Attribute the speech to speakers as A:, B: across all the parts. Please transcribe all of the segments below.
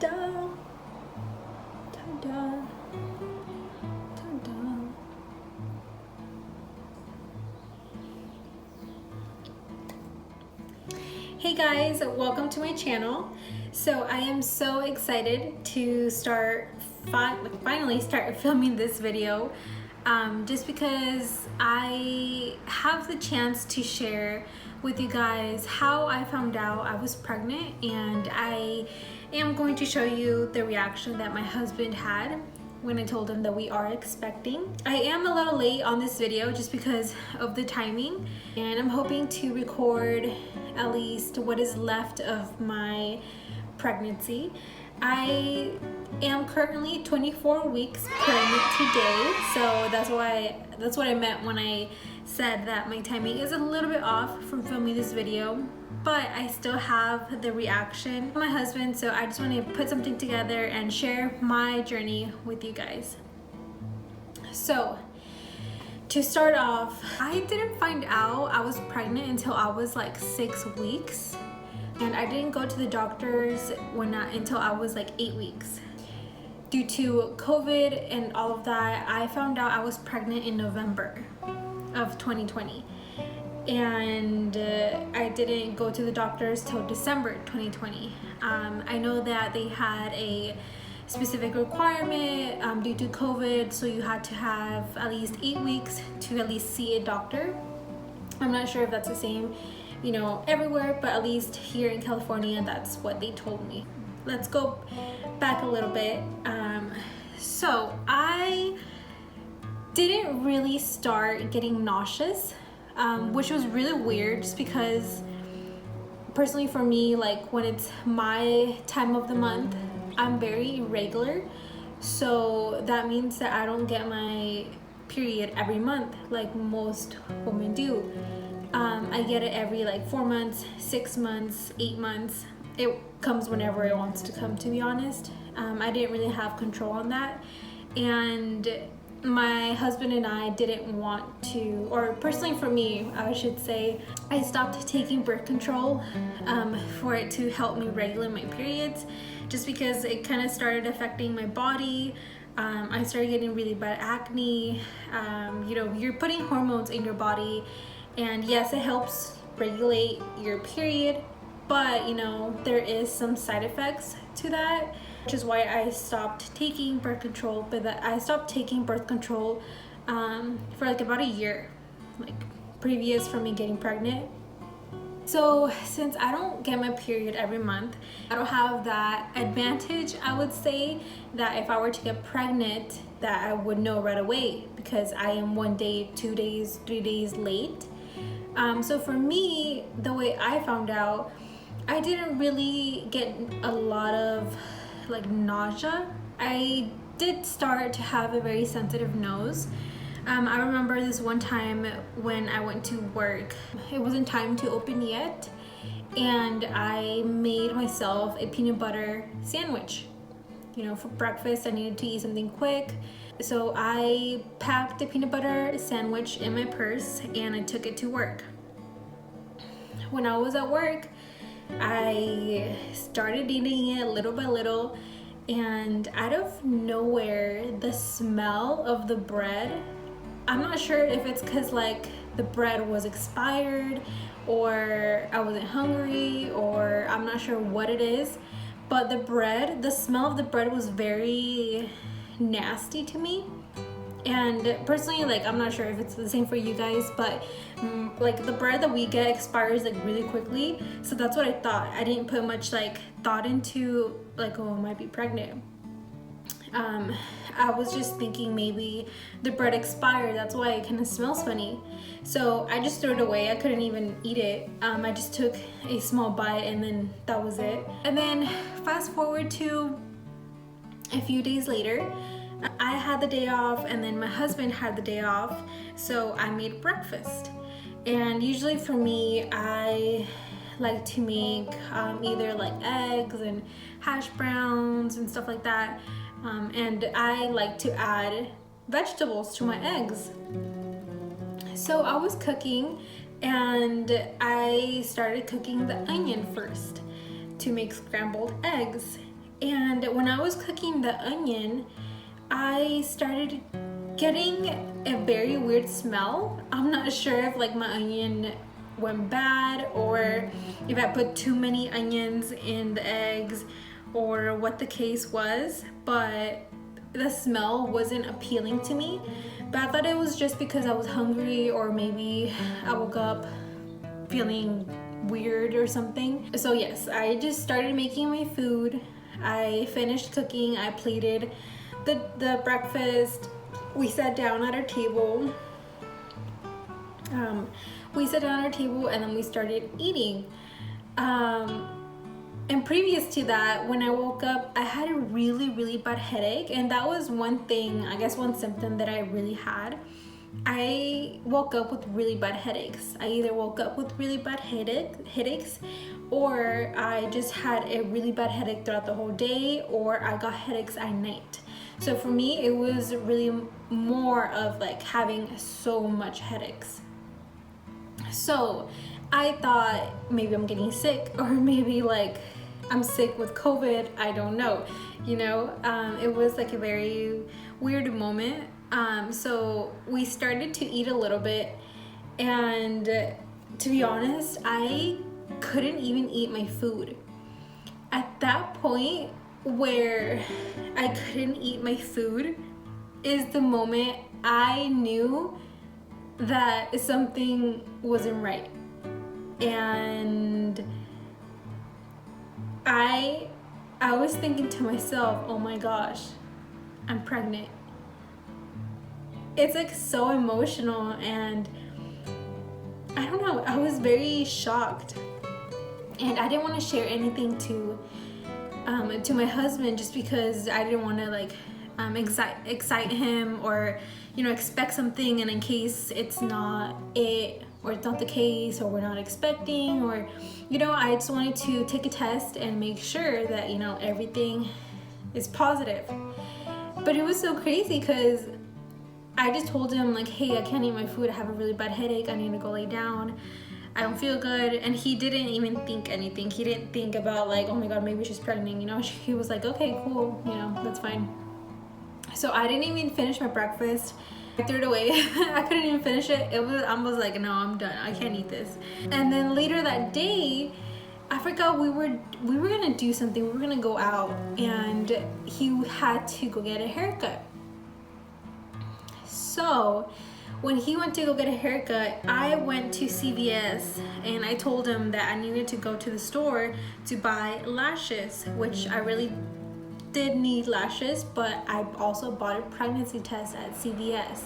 A: Ta-da! Ta-da! Ta-da! Hey guys, welcome to my channel. So I am so excited to finally start filming this video, just because I have the chance to share with you guys how I found out I was pregnant, and I am going to show you the reaction that my husband had when I told him that we are expecting. I am a little late on this video just because of the timing, and I'm hoping to record at least what is left of my pregnancy. I am currently 24 weeks pregnant today, so that's what I meant when I said that my timing is a little bit off from filming this video, but I still have the reaction of my husband, so I just want to put something together and share my journey with you guys. So to start off, I didn't find out I was pregnant until I was like 6 weeks, and I didn't go to the doctors until I was like 8 weeks. Due to COVID and all of that, I found out I was pregnant in November of 2020, and I didn't go to the doctors till December 2020. I know that they had a specific requirement due to COVID, so you had to have at least 8 weeks to at least see a doctor. I'm not sure if that's the same, everywhere, but at least here in California, that's what they told me. Let's go back a little bit. So I didn't really start getting nauseous, which was really weird, just because personally for me, like when it's my time of the month, I'm very irregular, so that means that I don't get my period every month like most women do. I get it every like 4 months, 6 months, 8 months. It comes whenever it wants to come, to be honest. I didn't really have control on that, and my husband and I didn't want to, or personally for me, I should say, I stopped taking birth control for it to help me regulate my periods, just because it kind of started affecting my body. I started getting really bad acne. You're putting hormones in your body, and yes, it helps regulate your period, but there is some side effects to that, which is why I stopped taking birth control. But I stopped taking birth control for like about a year, like previous from me getting pregnant. So since I don't get my period every month, I don't have that advantage, I would say, that if I were to get pregnant, that I would know right away, because I am 1 day, 2 days, 3 days late. So for me, the way I found out, I didn't really get a lot of like nausea. I did start to have a very sensitive nose. I remember this one time when I went to work, it wasn't time to open yet, and I made myself a peanut butter sandwich. For breakfast, I needed to eat something quick. So I packed a peanut butter sandwich in my purse and I took it to work. When I was at work, I started eating it little by little, and out of nowhere, the smell of the bread, I'm not sure if it's because like the bread was expired or I wasn't hungry, or I'm not sure what it is, but the smell of the bread was very nasty to me. And personally, like, I'm not sure if it's the same for you guys, but like the bread that we get expires like really quickly, so that's what I thought. I didn't put much like thought into like, oh, I might be pregnant. I was just thinking maybe the bread expired, that's why it kind of smells funny. So I just threw it away. I couldn't even eat it. I just took a small bite and then that was it. And then fast forward to a few days later, I had the day off and then my husband had the day off, so I made breakfast. And usually for me, I like to make either like eggs and hash browns and stuff like that. And I like to add vegetables to my eggs. So I was cooking, and I started cooking the onion first to make scrambled eggs. And when I was cooking the onion, I started getting a very weird smell. I'm not sure if like my onion went bad or if I put too many onions in the eggs or what the case was, but the smell wasn't appealing to me. But I thought it was just because I was hungry, or maybe I woke up feeling weird or something. So yes, I just started making my food. I finished cooking, I plated the breakfast. We sat down at our table. And then we started eating. And previous to that, when I woke up, I had a really bad headache, and that was one thing, I guess one symptom that I really had. I woke up with really bad headaches. I either woke up with really bad headaches, or I just had a really bad headache throughout the whole day, or I got headaches at night. So for me, it was really more of like having so much headaches. So I thought maybe I'm getting sick, or maybe like I'm sick with COVID. I don't know. It was like a very weird moment. So we started to eat a little bit, and to be honest, I couldn't even eat my food. At that point where I couldn't eat my food is the moment I knew that something wasn't right. And I was thinking to myself, oh my gosh, I'm pregnant. It's like so emotional, and I don't know, I was very shocked, and I didn't want to share anything to my husband, just because I didn't want to like excite him, or expect something, and in case it's not it, or it's not the case, or we're not expecting, or I just wanted to take a test and make sure that everything is positive. But it was so crazy because I just told him like, hey, I can't eat my food, I have a really bad headache, I need to go lay down, I don't feel good. And he didn't even think anything. He didn't think about like, oh my god, maybe she's pregnant. He was like, okay, cool, that's fine. So I didn't even finish my breakfast. I threw it away. I couldn't even finish it. I was like, no, I'm done, I can't eat this. And then later that day, I forgot we were gonna do something. We were gonna go out, and he had to go get a haircut. So when he went to go get a haircut, I went to CVS, and I told him that I needed to go to the store to buy lashes, which I really did need lashes, but I also bought a pregnancy test at CVS.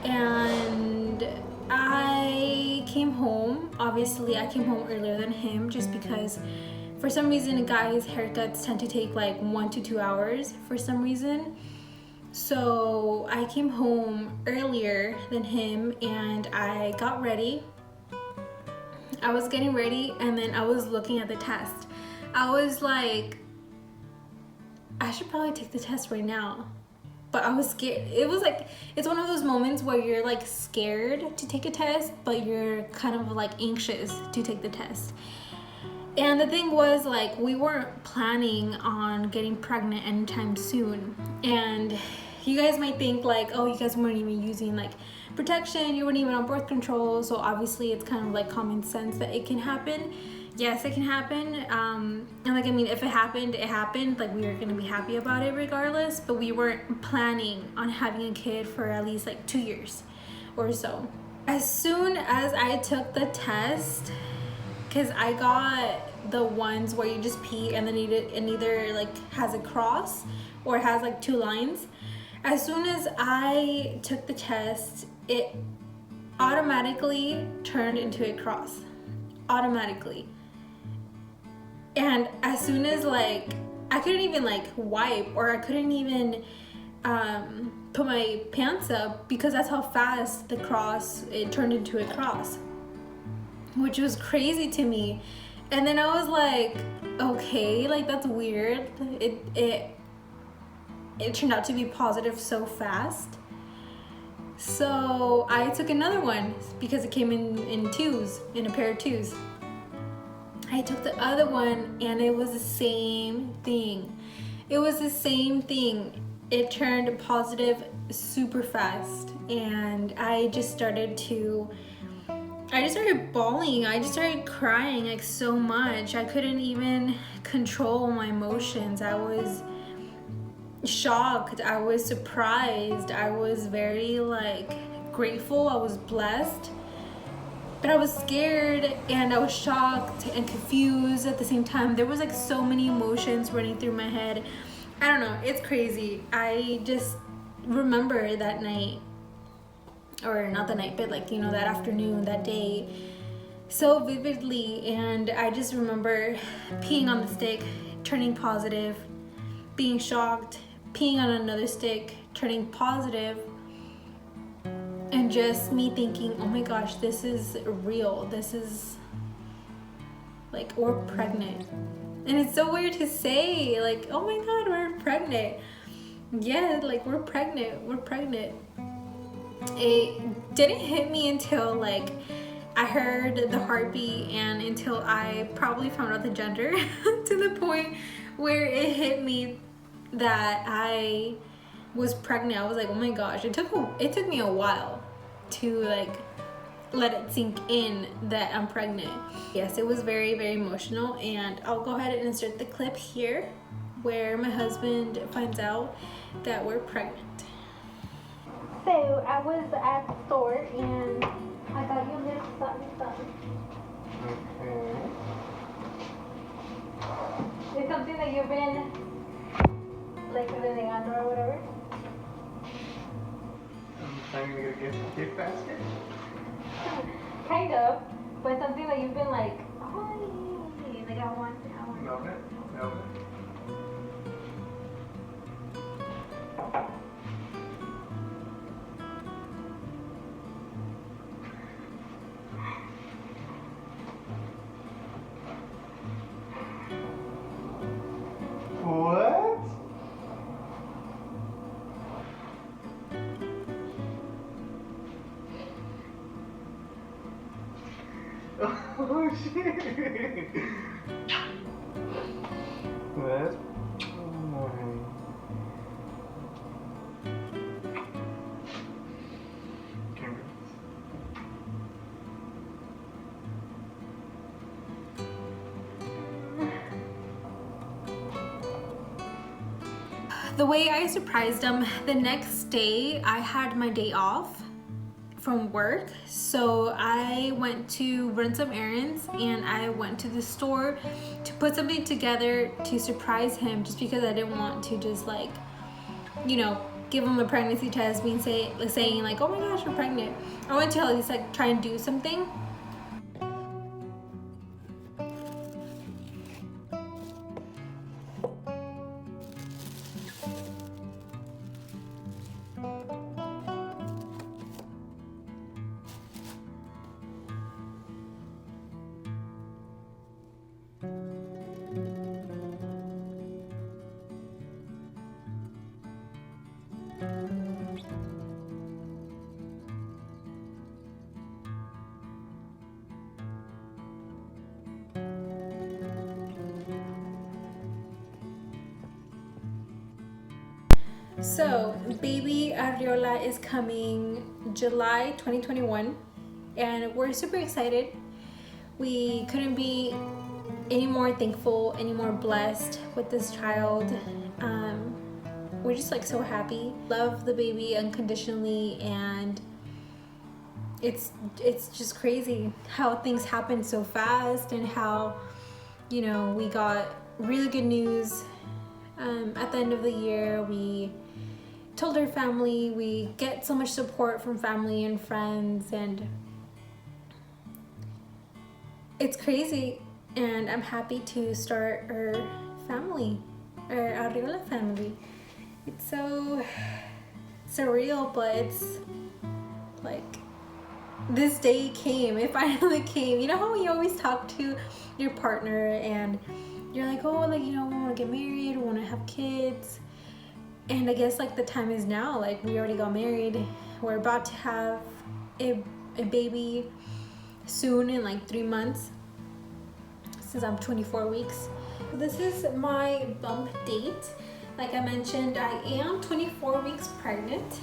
A: And I came home. Obviously, I came home earlier than him, just because for some reason guys' haircuts tend to take like 1 to 2 hours for some reason. So I came home earlier than him, and I got ready. I was getting ready, and then I was looking at the test. I was like, I should probably take the test right now, but I was scared. It was like, it's one of those moments where you're like scared to take a test, but you're kind of like anxious to take the test. And the thing was, like, we weren't planning on getting pregnant anytime soon. And you guys might think like, oh, you guys weren't even using like protection, you weren't even on birth control, so obviously it's kind of like common sense that it can happen. Yes, it can happen. And like, I mean, if it happened, it happened. Like, we were gonna be happy about it regardless, but we weren't planning on having a kid for at least like 2 years or so. As soon as I took the test, because I got the ones where you just pee and then it either like has a cross or it has like 2 lines. As soon as I took the test, it automatically turned into a cross. Automatically. And as soon as like, I couldn't even like wipe, or I couldn't even put my pants up, because that's how fast the cross, it turned into a cross, which was crazy to me. And then I was like, okay, like that's weird. It turned out to be positive so fast. So I took another one because it came in twos, in a pair of twos. I took the other one and it was the same thing. It was the same thing. It turned positive super fast, and I just started bawling. I just started crying like so much. I couldn't even control my emotions. I was shocked. I was surprised. I was very grateful. I was blessed. But I was scared and I was shocked and confused at the same time. There was like so many emotions running through my head. I don't know, it's crazy. I just remember that night, or not the night, but that afternoon, that day, so vividly. And I just remember peeing on the stick, turning positive, being shocked, peeing on another stick, turning positive, and just me thinking, oh my gosh, this is real. This is we're pregnant. And it's so weird to say, oh my God, we're pregnant. Yeah, we're pregnant. It didn't hit me until I heard the heartbeat, and until I probably found out the gender to the point where it hit me that I was pregnant. I was like, oh my gosh. It took me a while to let it sink in that I'm pregnant. Yes, it was very, very emotional, and I'll go ahead and insert the clip here where my husband finds out that we're pregnant. So I was at the store and I got you this something.
B: Okay.
A: It's something that you've been renegando or whatever.
B: I'm planning to get a gift basket.
A: Kind of, but something that you've been oh, I want.
B: Velvet. What? Oh shit! What?
A: The way I surprised him, the next day I had my day off from work, so I went to run some errands and I went to the store to put something together to surprise him, just because I didn't want to just give him a pregnancy test saying oh my gosh, we're pregnant. I wanted to at least try and do something. So baby Arriola is coming July 2021, and we're super excited. We couldn't be any more thankful, any more blessed with this child. We're just so happy. Love the baby unconditionally, and it's just crazy how things happen so fast, and how we got really good news at the end of the year. We told our family. We get so much support from family and friends, and it's crazy. And I'm happy to start our family, our Arriola family. It's so surreal, but it's this day came. It finally came. You know how you always talk to your partner and you're oh, we want to get married, we want to have kids. And I guess the time is now. We already got married. We're about to have a baby soon, in 3 months. since I'm 24 weeks. This is my bump date. Like I mentioned, I am 24 weeks pregnant.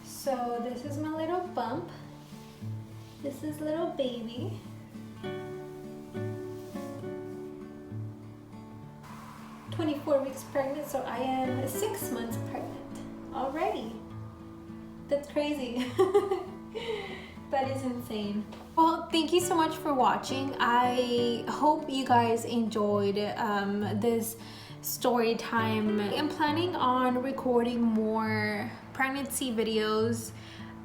A: So this is my little bump. This is little baby. I'm 24 weeks pregnant, so I am 6 months pregnant already. That's crazy. That is insane. Well, thank you so much for watching. I hope you guys enjoyed this story time. I'm planning on recording more pregnancy videos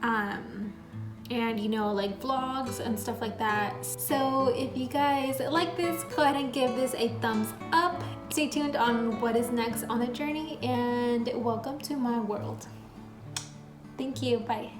A: and you know, like vlogs and stuff like that. So if you guys like this, go ahead and give this a thumbs up. Stay tuned on what is next on the journey, and welcome to my world. Thank you. Bye.